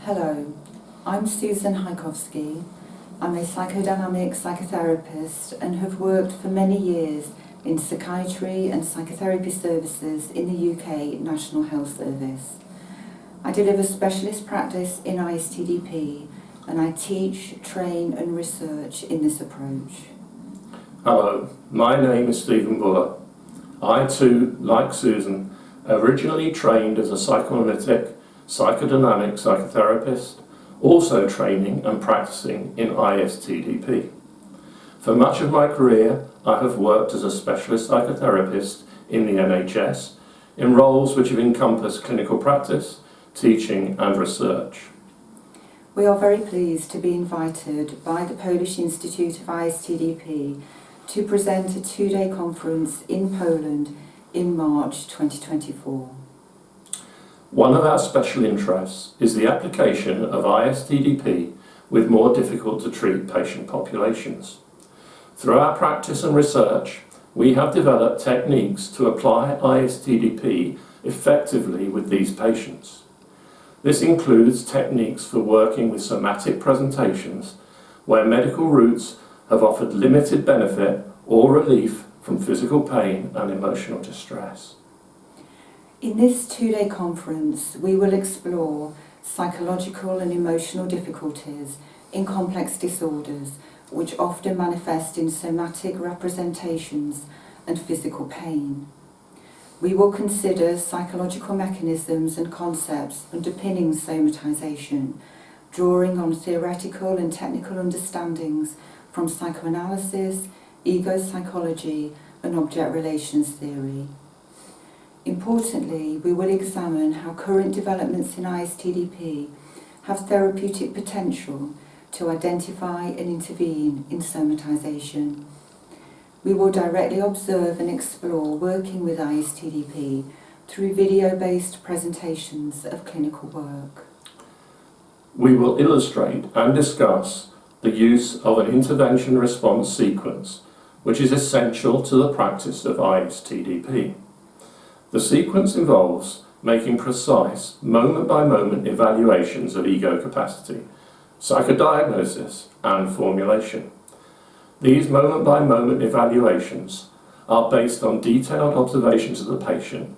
Hello, I'm Susan Hajkowski. I'm a psychodynamic psychotherapist and have worked for many years in psychiatry and psychotherapy services in the UK National Health Service. I deliver specialist practice in ISTDP and I teach, train and research in this approach. Hello, my name is Stephen Buller. I too, like Susan, originally trained as a psychoanalytic, psychodynamic psychotherapist, also training and practicing in ISTDP. For much of my career, I have worked as a specialist psychotherapist in the NHS in roles which have encompassed clinical practice, teaching and research. We are very pleased to be invited by the Polish Institute of ISTDP to present a two-day conference in Poland in March 2024. One of our special interests is the application of ISTDP with more difficult to treat patient populations. Through our practice and research, we have developed techniques to apply ISTDP effectively with these patients. This includes techniques for working with somatic presentations where medical routes have offered limited benefit or relief from physical pain and emotional distress. In this two-day conference, we will explore psychological and emotional difficulties in complex disorders, which often manifest in somatic representations and physical pain. We will consider psychological mechanisms and concepts underpinning somatization, drawing on theoretical and technical understandings from psychoanalysis, ego psychology, and object relations theory. Importantly, we will examine how current developments in ISTDP have therapeutic potential to identify and intervene in somatization. We will directly observe and explore working with ISTDP through video-based presentations of clinical work. We will illustrate and discuss the use of an intervention response sequence, which is essential to the practice of ISTDP. The sequence involves making precise, moment-by-moment evaluations of ego capacity, psychodiagnosis and formulation. These moment-by-moment evaluations are based on detailed observations of the patient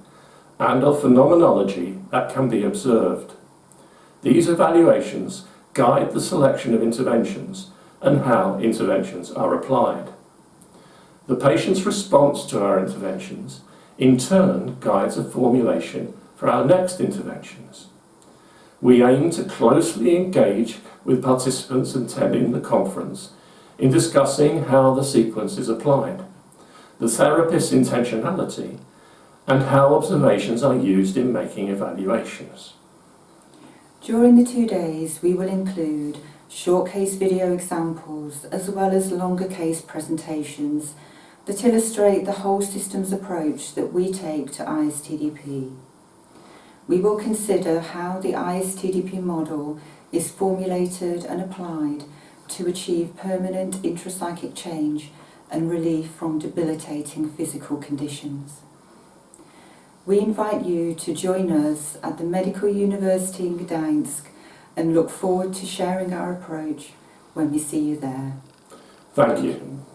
and of phenomenology that can be observed. These evaluations guide the selection of interventions and how interventions are applied. The patient's response to our interventions in turn guides a formulation for our next interventions. We aim to closely engage with participants attending the conference in discussing how the sequence is applied, the therapist's intentionality, and how observations are used in making evaluations. During the 2 days, we will include short case video examples as well as longer case presentations that illustrate the whole systems approach that we take to ISTDP. We will consider how the ISTDP model is formulated and applied to achieve permanent intrapsychic change and relief from debilitating physical conditions. We invite you to join us at the Medical University in Gdańsk and look forward to sharing our approach when we see you there. Thank you.